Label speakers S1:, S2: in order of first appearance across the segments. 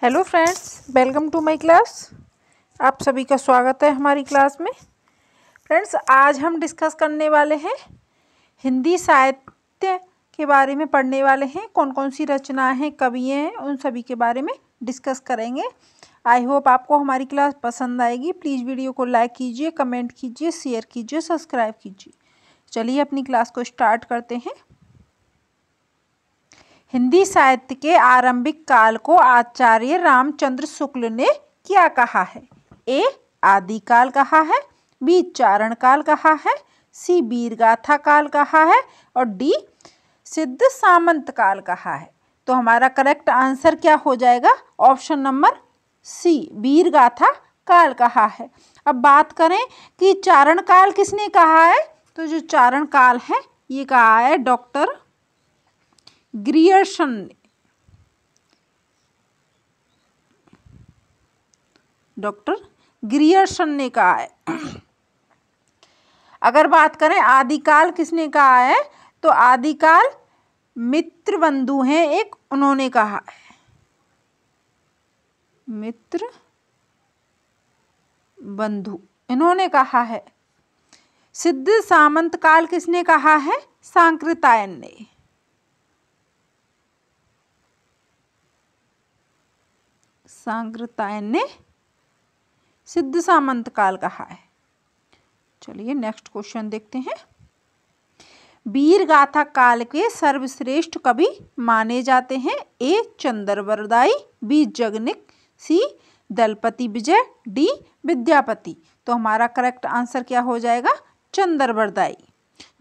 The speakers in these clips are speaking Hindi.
S1: Hello friends, welcome to my class. आप सभी का स्वागत है हमारी क्लास में। फ्रेंड्स, आज हम डिस्कस करने वाले हैं हिंदी साहित्य के बारे में, पढ़ने वाले हैं। कौन कौन सी रचनाएं हैं, कवि हैं, उन सभी के बारे में डिस्कस करेंगे। आई होप आपको हमारी क्लास पसंद आएगी। प्लीज़ वीडियो को लाइक कीजिए, कमेंट कीजिए, शेयर कीजिए, सब्सक्राइब कीजिए। चलिए अपनी क्लास को स्टार्ट करते हैं। हिंदी साहित्य के आरंभिक काल को आचार्य रामचंद्र शुक्ल ने क्या कहा है? ए. आदिकाल कहा है, बी. चारण काल कहा है, सी. वीरगाथा काल कहा है और डी. सिद्ध सामंत काल कहा है। तो हमारा करेक्ट आंसर क्या हो जाएगा? ऑप्शन नंबर सी, वीरगाथा काल कहा है। अब बात करें कि चारण काल किसने कहा है, तो जो चारण काल है ये कहा है डॉक्टर ग्रियर्सन ने। डॉक्टर ग्रियर्सन ने कहा है। अगर बात करें आदिकाल किसने कहा है, तो आदिकाल मित्र बंधु हैं एक, उन्होंने कहा है। मित्र बंधु इन्होंने कहा है। सिद्ध सामंत काल किसने कहा है? सांकृत्यायन ने। सांकृत्यायन ने सिद्ध सामंत काल कहा है। चलिए नेक्स्ट क्वेश्चन देखते हैं। वीरगाथा काल के सर्वश्रेष्ठ कवि माने जाते हैं। ए. चंद्रवरदाई, बी. जगनिक, सी. दलपति विजय, डी. विद्यापति। तो हमारा करेक्ट आंसर क्या हो जाएगा? चंद्रवरदाई।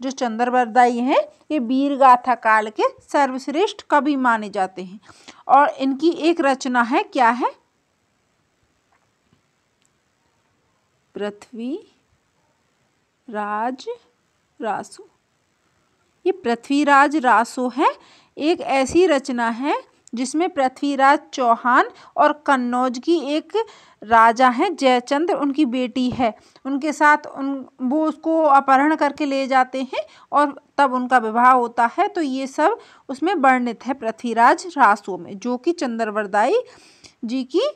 S1: जो चंद्रवरदाई हैं ये वीरगाथा काल के सर्वश्रेष्ठ कवि माने जाते हैं और इनकी एक रचना है, क्या है? पृथ्वीराज रासो। ये पृथ्वीराज रासो है, एक ऐसी रचना है जिसमें पृथ्वीराज चौहान और कन्नौज की एक राजा हैं जयचंद्र, उनकी बेटी है, उनके साथ वो उसको अपहरण करके ले जाते हैं और तब उनका विवाह होता है। तो ये सब उसमें वर्णित है पृथ्वीराज रासो में, जो कि चंद्रवरदाई जी की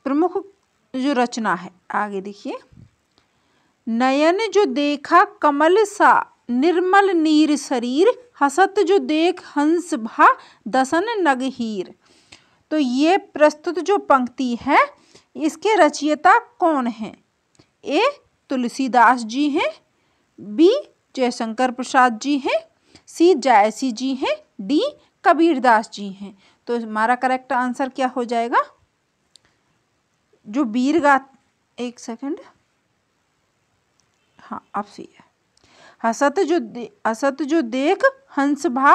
S1: प्रमुख जो रचना है। आगे देखिए। नयन जो देखा कमल सा, निर्मल नीर शरीर, हसत जो देख हंस भा, दसन नग हीर। तो ये प्रस्तुत जो पंक्ति है इसके रचयिता कौन हैं? ए. तुलसीदास जी हैं, बी. जयशंकर प्रसाद जी हैं, सी. जायसी जी हैं, डी. कबीरदास जी हैं। तो हमारा करेक्ट आंसर क्या हो जाएगा? जो एक सेकंड, हाँ अब सी है। हसत जो देख हंस भा,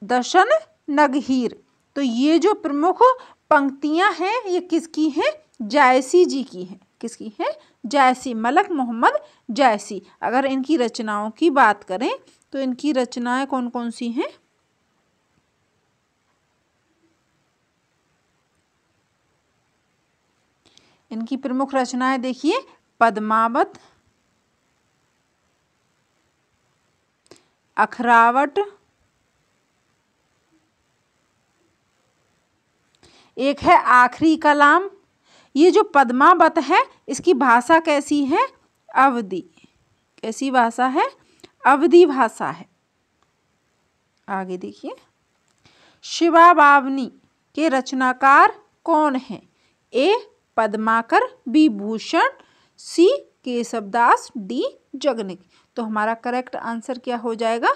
S1: दशन नग हीर। तो ये जो प्रमुख पंक्तियां हैं ये किसकी हैं? जायसी जी की हैं। किसकी हैं? जायसी, मलक मोहम्मद जायसी। अगर इनकी रचनाओं की बात करें तो इनकी रचनाएं कौन कौन सी हैं? इनकी प्रमुख रचनाएं देखिए, पद्मावत, अखरावट, एक है आखिरी कलाम। ये जो पद्मावत है इसकी भाषा कैसी है? अवधी। कैसी भाषा है? अवधी भाषा है। आगे देखिए। शिवा बावनी के रचनाकार कौन हैं? ए. पद्माकर, बी. भूषण, सी. केशवदास, डी. जगनिक। तो हमारा करेक्ट आंसर क्या हो जाएगा?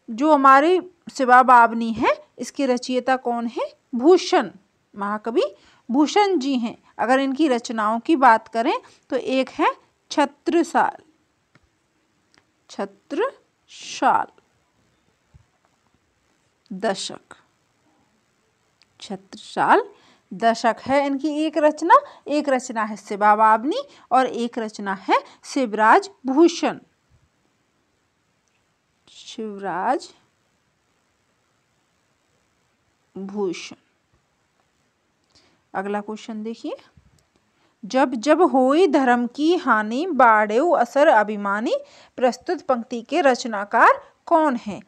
S1: जो हमारी शिवा बावनी है इसके रचयिता कौन है? भूषण, महाकवि भूषण जी हैं। अगर इनकी रचनाओं की बात करें तो एक है छत्रसाल। छत्रसाल दशक। छत्रसाल दशक है इनकी एक रचना। एक रचना है शिवा बावनी और एक रचना है शिवराज भूषण। शिवराज भूषण। अगला क्वेश्चन देखिए। जब जब होई धर्म की हानि, बाढ़ेउ असर अभिमानी। प्रस्तुत पंक्ति के रचनाकार कौन है?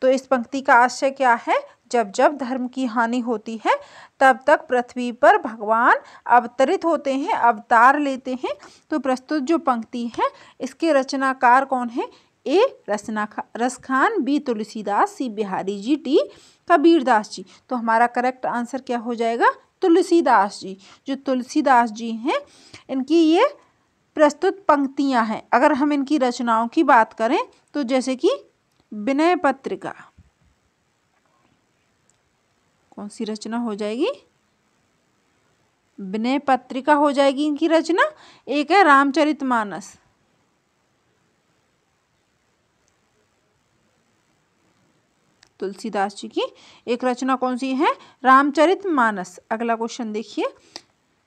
S1: तो इस पंक्ति का आशय क्या है? जब जब धर्म की हानि होती है तब तक पृथ्वी पर भगवान अवतरित होते हैं, अवतार लेते हैं। तो प्रस्तुत जो पंक्ति है इसके रचनाकार कौन है? ए रसखान, बी तुलसीदास, सी बिहारी जी, डी कबीरदास जी। तो हमारा करेक्ट आंसर क्या हो जाएगा? तुलसीदास जी। जो तुलसीदास जी हैं इनकी ये प्रस्तुत पंक्तियां हैं। अगर हम इनकी रचनाओं की बात करें तो जैसे कि विनय पत्रिका, कौन सी रचना हो जाएगी? विनय पत्रिका हो जाएगी इनकी रचना। एक है रामचरितमानस, तुलसीदास जी की एक रचना कौन सी है? रामचरितमानस। अगला क्वेश्चन देखिए,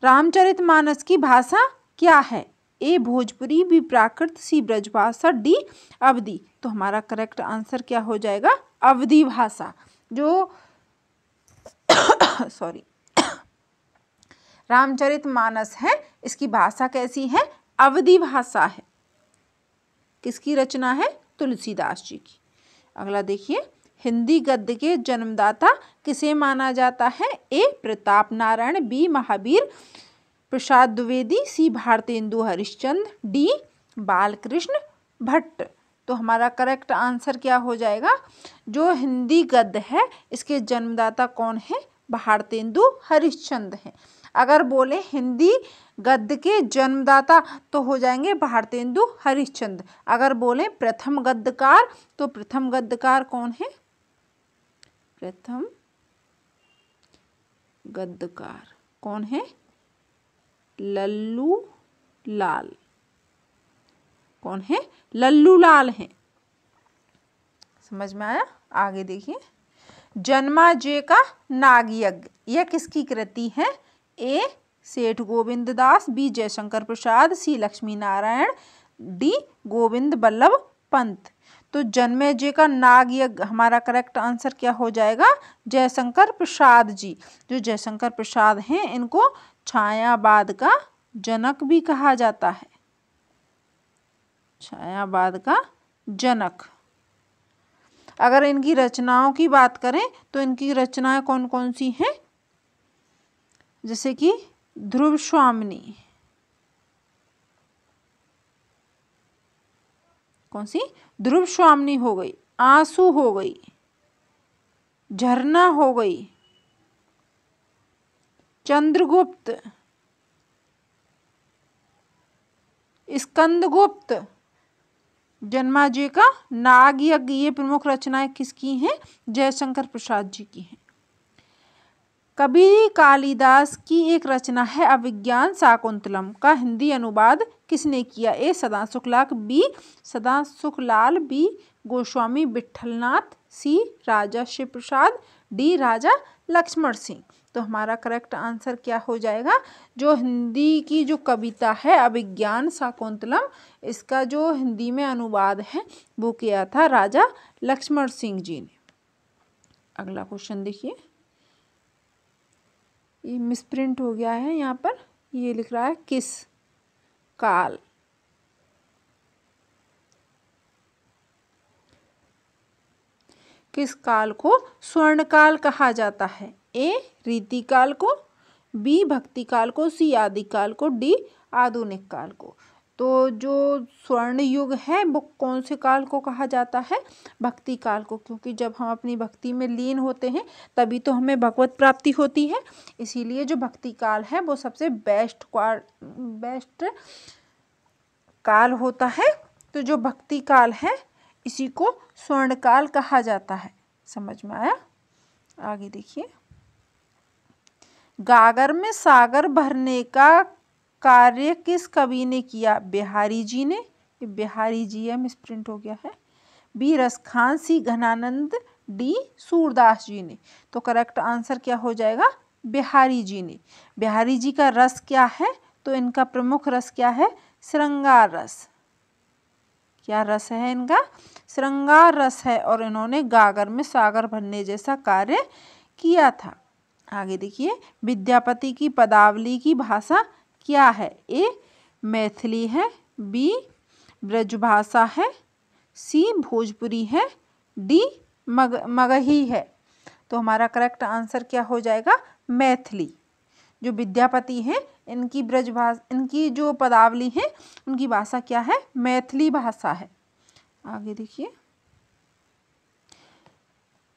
S1: रामचरितमानस की भाषा क्या है? ए भोजपुरी, बी प्राकृत, सी ब्रजभाषा, डी अवधी। तो हमारा करेक्ट आंसर क्या हो जाएगा? अवधी भाषा। जो सॉरी रामचरितमानस है इसकी भाषा कैसी है? अवधी भाषा है। किसकी रचना है? तुलसीदास जी की। अगला देखिए, हिंदी गद्य के जन्मदाता किसे माना जाता है? ए प्रताप नारायण, बी महावीर प्रसाद द्विवेदी, सी भारतेंदु हरिश्चंद्र, डी बालकृष्ण भट्ट। तो हमारा करेक्ट आंसर क्या हो जाएगा? जो हिंदी गद्य है इसके जन्मदाता कौन है? भारतेंदु हरिश्चंद्र हैं। अगर बोले हिंदी गद्य के जन्मदाता तो हो जाएंगे भारतेंदु हरिश्चंद्र। अगर बोले प्रथम गद्यकार तो प्रथम गद्यकार कौन है? प्रथम गद्यकार कौन है? लल्लू लाल। कौन है? लल्लू लाल हैं। समझ में आया? आगे देखिए, जन्माजय का नागयज्ञ यह किसकी कृति है? ए सेठ गोविंद दास, बी जयशंकर प्रसाद, सी लक्ष्मी नारायण, डी गोविंद बल्लभ पंत। तो जन्मेजय का नागयज्ञ हमारा करेक्ट आंसर क्या हो जाएगा? जयशंकर प्रसाद जी। जो जयशंकर प्रसाद हैं इनको छायावाद का जनक भी कहा जाता है। छायावाद का जनक। अगर इनकी रचनाओं की बात करें तो इनकी रचनाएं कौन कौन सी हैं? जैसे कि ध्रुव स्वामिनी, कौन सी? ध्रुव स्वामिनी हो गई, आंसू हो गई, झरना हो गई, चंद्रगुप्त, स्कंदगुप्त, जन्माजय का नागयज्ञ। ये प्रमुख रचनाएं किसकी हैं? जयशंकर प्रसाद जी की हैं। कवि कालिदास की एक रचना है अभिज्ञान शाकुंतलम का हिंदी अनुवाद किसने किया? ए सदासुखलाल, बी गोस्वामी विठलनाथ, सी राजा शिव प्रसाद, डी राजा लक्ष्मण सिंह। तो हमारा करेक्ट आंसर क्या हो जाएगा? जो हिंदी की जो कविता है अभिज्ञान शाकुंतलम इसका जो हिंदी में अनुवाद है वो किया था राजा लक्ष्मण सिंह जी ने। अगला क्वेश्चन देखिए, ये मिसप्रिंट हो गया है, यहाँ पर ये लिख रहा है किस काल। किस काल को स्वर्ण काल कहा जाता है? ए रीति काल को, बी भक्ति काल को, सी आदि काल को, डी आधुनिक काल को। तो जो स्वर्ण युग है वो कौन से काल को कहा जाता है? भक्ति काल को, क्योंकि जब हम अपनी भक्ति में लीन होते हैं तभी तो हमें भगवत प्राप्ति होती है। इसीलिए जो भक्ति काल है वो सबसे बेस्ट काल होता है। तो जो भक्ति काल है इसी को स्वर्ण काल कहा जाता है। समझ में आया? आगे देखिए, गागर में सागर भरने का कार्य किस कवि ने किया? बिहारी जी ने। बिहारी जी है, मिसप्रिंट हो गया है। बी रसखान, सी घनानंद, डी सूरदास जी ने। तो करेक्ट आंसर क्या हो जाएगा? बिहारी जी ने। बिहारी जी का रस क्या है? तो इनका प्रमुख रस क्या है? श्रृंगार रस। क्या रस है इनका? श्रृंगार रस है। और इन्होंने गागर में सागर भरने जैसा कार्य किया था। आगे देखिए, विद्यापति की पदावली की भाषा क्या है? ए मैथिली है, बी ब्रजभाषा है, सी भोजपुरी है, डी मगही है। तो हमारा करेक्ट आंसर क्या हो जाएगा, मैथिली। जो विद्यापति हैं इनकी इनकी जो पदावली है उनकी भाषा क्या है, मैथिली भाषा है। आगे देखिए,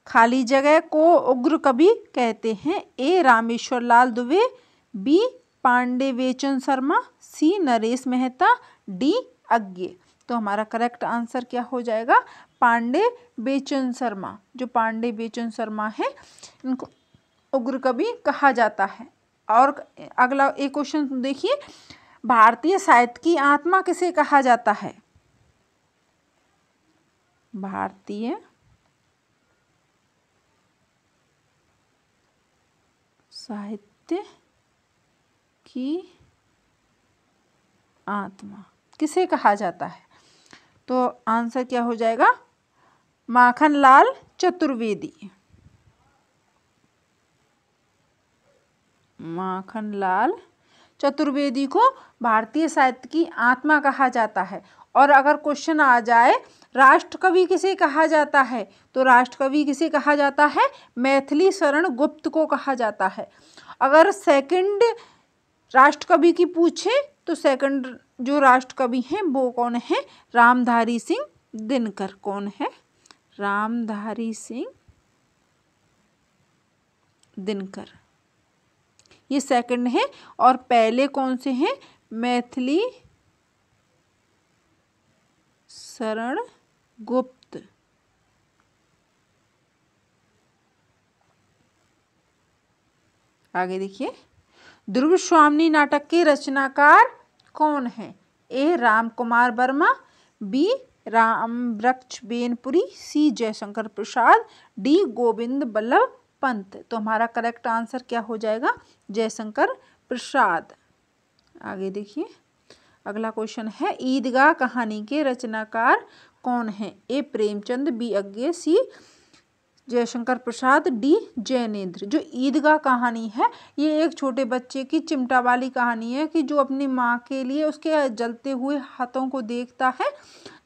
S1: खाली जगह को उग्र कवि कहते हैं। ए रामेश्वर लाल दुबे, बी पांडे बेचन शर्मा, सी नरेश मेहता, डी अज्ञे। तो हमारा करेक्ट आंसर क्या हो जाएगा, पांडे बेचन शर्मा। जो पांडे बेचन शर्मा है इनको उग्र कवि कहा जाता है। और अगला एक क्वेश्चन देखिए, भारतीय साहित्य की आत्मा किसे कहा जाता है। भारतीय साहित्य की आत्मा किसे कहा जाता है। तो आंसर क्या हो जाएगा, माखनलाल चतुर्वेदी। माखनलाल चतुर्वेदी को भारतीय साहित्य की आत्मा कहा जाता है। और अगर क्वेश्चन आ जाए राष्ट्रकवि किसे कहा जाता है, तो राष्ट्रकवि किसे कहा जाता है, मैथिली शरण गुप्त को कहा जाता है। अगर सेकंड राष्ट्रकवि की पूछे तो सेकंड जो राष्ट्रकवि हैं वो कौन है, रामधारी सिंह दिनकर। कौन है, रामधारी सिंह दिनकर, ये सेकंड है। और पहले कौन से हैं, मैथिली शरण गुप्त। आगे देखिए, ध्रुव स्वामिनी नाटक के रचनाकार कौन है। ए राम कुमार वर्मा, बी राम वृक्ष बेनपुरी, सी जयशंकर प्रसाद, डी गोविंद बल्लभ पंत। तो हमारा करेक्ट आंसर क्या हो जाएगा, जयशंकर प्रसाद। आगे देखिए, अगला क्वेश्चन है, ईदगाह कहानी के रचनाकार कौन है। ए प्रेमचंद, बी अज्ञे, सी जयशंकर प्रसाद, डी जैनेन्द्र। जो ईदगाह कहानी है ये एक छोटे बच्चे की चिमटा वाली कहानी है कि जो अपनी माँ के लिए उसके जलते हुए हाथों को देखता है।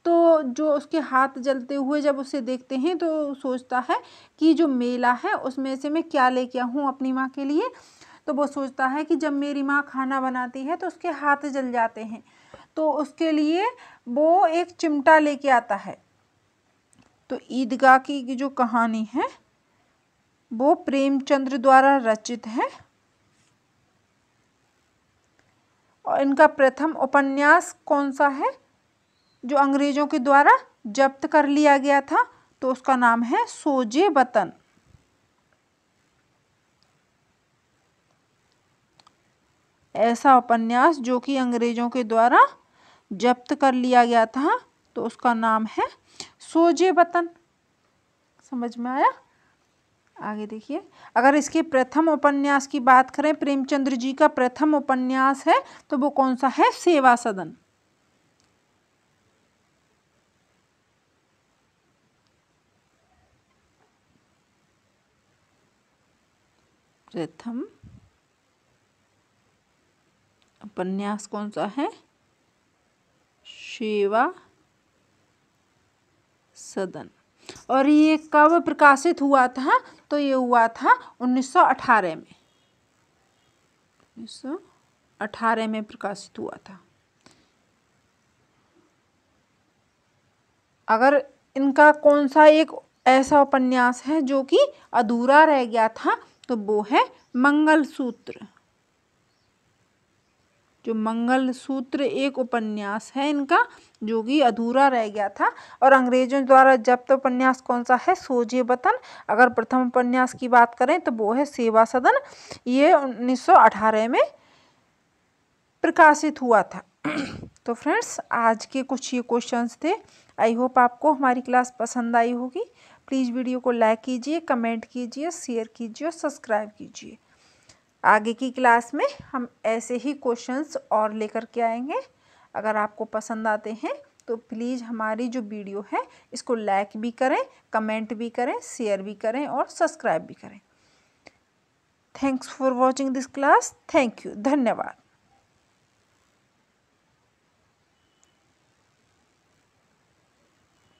S1: तो जो उसके हाथ जलते हुए जब उसे देखते हैं तो सोचता है कि जो मेला है उसमें से मैं क्या लेके आऊँ अपनी माँ के लिए। तो वो सोचता है कि जब मेरी माँ खाना बनाती है तो उसके हाथ जल जाते हैं, तो उसके लिए वो एक चिमटा लेके आता है। तो ईदगाह की जो कहानी है वो प्रेमचंद्र द्वारा रचित है। और इनका प्रथम उपन्यास कौन सा है, जो अंग्रेजों के द्वारा जब्त कर लिया गया था, तो उसका नाम है सोजे वतन। ऐसा उपन्यास जो कि अंग्रेजों के द्वारा जब्त कर लिया गया था, तो उसका नाम है सोजे वतन। समझ में आया। आगे देखिए, अगर इसके प्रथम उपन्यास की बात करें, प्रेमचंद्र जी का प्रथम उपन्यास है तो वो कौन सा है, सेवा सदन। प्रथम उपन्यास कौन सा है, सेवा सदन। और ये कब प्रकाशित हुआ था, तो ये हुआ था 1918 में। 1918 में प्रकाशित हुआ था। अगर इनका कौन सा एक ऐसा उपन्यास है जो कि अधूरा रह गया था, तो वो है मंगलसूत्र। जो मंगलसूत्र एक उपन्यास है इनका जो कि अधूरा रह गया था। और अंग्रेजों द्वारा जब्त उपन्यास कौन सा है, सोजे वतन। अगर प्रथम उपन्यास की बात करें तो वो है सेवा सदन। ये 1918 में प्रकाशित हुआ था। तो फ्रेंड्स, आज के कुछ ये क्वेश्चंस थे। आई होप आपको हमारी क्लास पसंद आई होगी। प्लीज़ वीडियो को लाइक कीजिए, कमेंट कीजिए, शेयर कीजिए और सब्सक्राइब कीजिए। आगे की क्लास में हम ऐसे ही क्वेश्चंस और लेकर के आएंगे। अगर आपको पसंद आते हैं तो प्लीज़ हमारी जो वीडियो है इसको लाइक भी करें, कमेंट भी करें, शेयर भी करें और सब्सक्राइब भी करें। Thanks for watching this class. Thank you. धन्यवाद।